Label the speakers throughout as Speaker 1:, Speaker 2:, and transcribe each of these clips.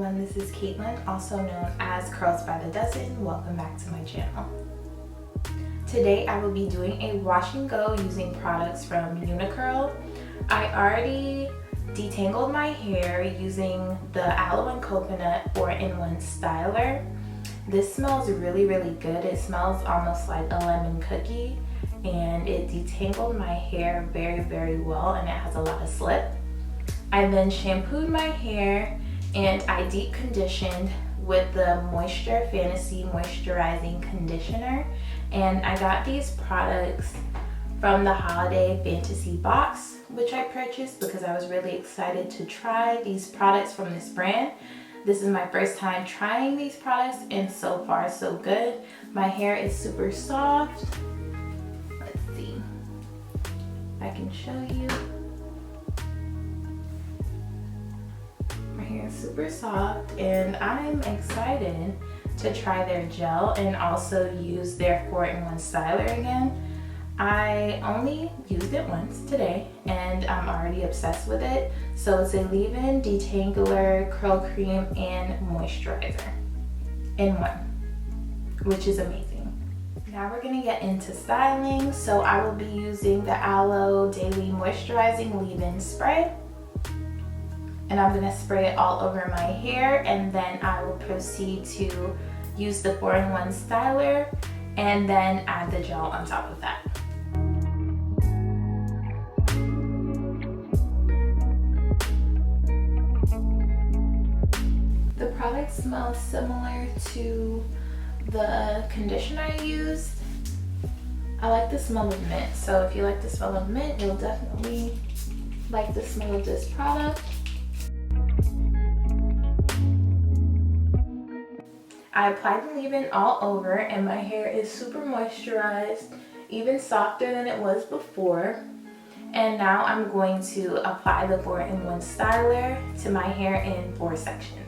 Speaker 1: everyone, this is Caitlin, also known as Curlsbythedozen. Welcome back to my channel. Today I will be doing a wash and go using products from Uniqurl. I already detangled my hair using the aloe and coconut 4-in-1 styler. This smells really good. It smells almost like a lemon cookie, and it detangled my hair very well, and it has a lot of slip. I then shampooed my hair and I deep conditioned with the Moisture Fantasy Moisturizing Conditioner, and I got these products from the Holiday Fantasy box, which I purchased because I was really excited to try these products from this brand. This is my first time trying these products, and so far so good. My hair is super soft. Let's see if I can show you. My hair is super soft, and I'm excited to try their gel and also use their 4-in-1 styler again. I only used it once today and I'm already obsessed with it. So it's a leave-in, detangler, curl cream, and moisturizer in one, which is amazing. Now we're gonna get into styling. So I will be using the Aloe Daily Moisturizing Leave-In Spray. And I'm gonna spray it all over my hair, and then I will proceed to use the 4-in-1 styler and then add the gel on top of that. The product smells similar to the conditioner I used. I like the smell of mint, so if you like the smell of mint, you'll definitely like the smell of this product. I applied the leave-in all over, and my hair is super moisturized, even softer than it was before. And now I'm going to apply the 4-in-1 styler to my hair in 4 sections.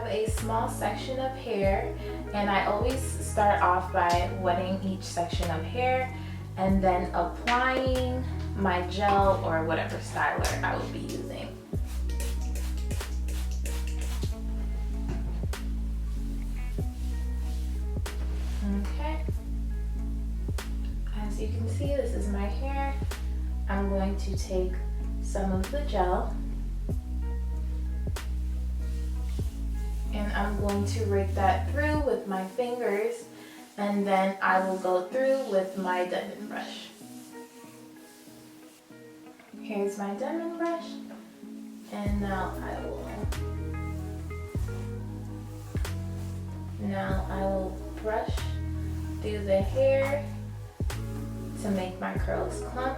Speaker 1: A small section of hair, and I always start off by wetting each section of hair and then applying my gel or whatever styler I will be using. Okay, as you can see, this is my hair. I'm going to take some of the gel and I'm going to rake that through with my fingers, and then I will go through with my diamond brush. Here's my diamond brush, and now I will brush through the hair to make my curls clump.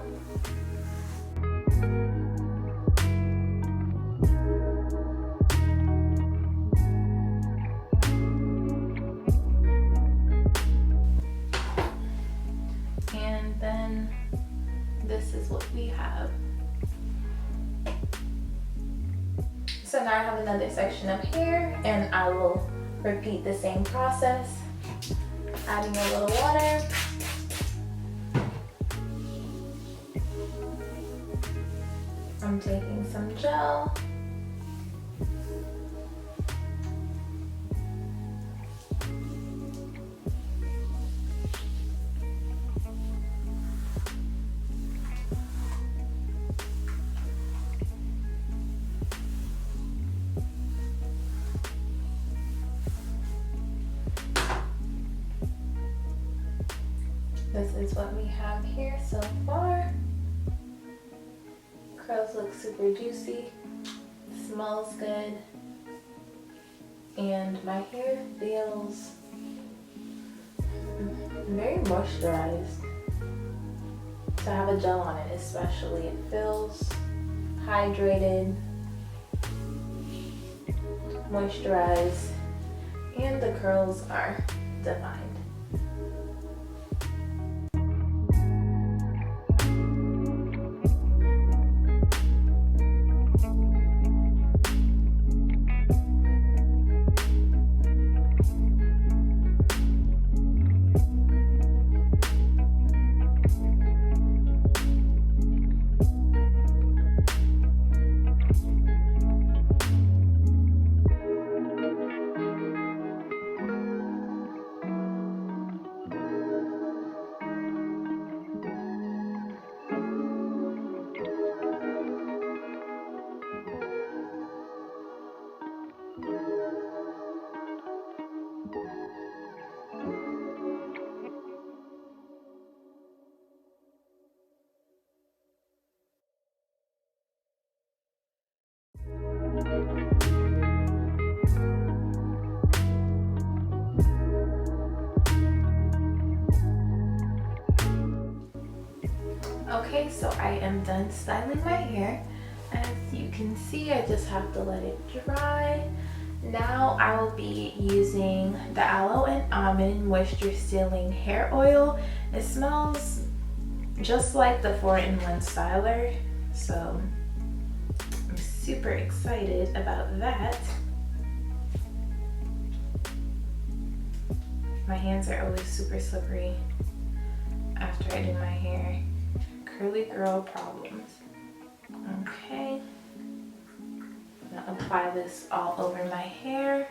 Speaker 1: Then this is what we have. So now I have another section of hair, and I will repeat the same process, adding a little water. I'm taking some gel. This is what we have here so far. Curls look super juicy, smells good, and my hair feels very moisturized. To have a gel on it especially, it feels hydrated, moisturized, and the curls are defined. Okay, so I am done styling my hair. As you can see, I just have to let it dry. Now I will be using the Aloe and Almond Moisture Sealing Hair Oil. It smells just like the 4-in-1 styler, so I'm super excited about that. My hands are always super slippery after I do my hair. Curly girl problems. Okay, I'm gonna apply this all over my hair.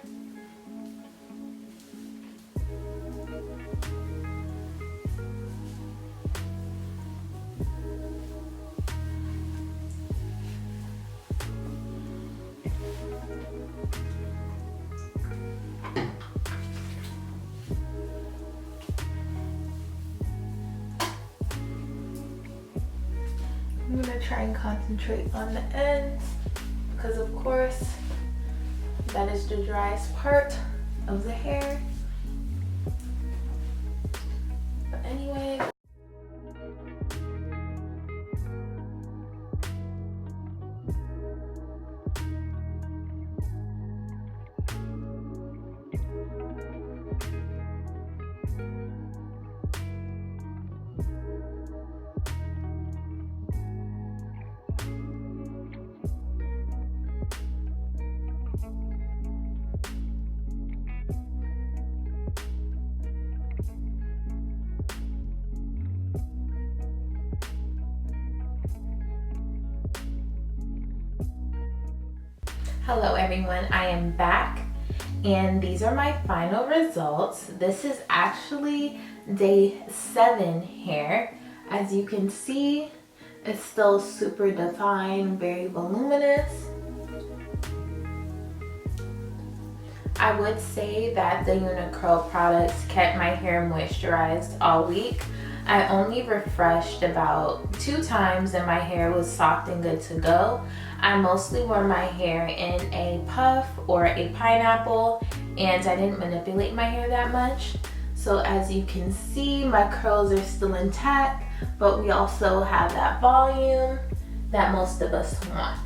Speaker 1: I'm gonna try and concentrate on the ends because of course that is the driest part of the hair. But anyway, hello everyone, I am back and these are my final results. This is actually day 7 hair. As you can see, it's still super defined, very voluminous. I would say that the Uniqurl products kept my hair moisturized all week. I only refreshed about 2 times and my hair was soft and good to go. I mostly wore my hair in a puff or a pineapple and I didn't manipulate my hair that much. So as you can see, my curls are still intact, but we also have that volume that most of us want.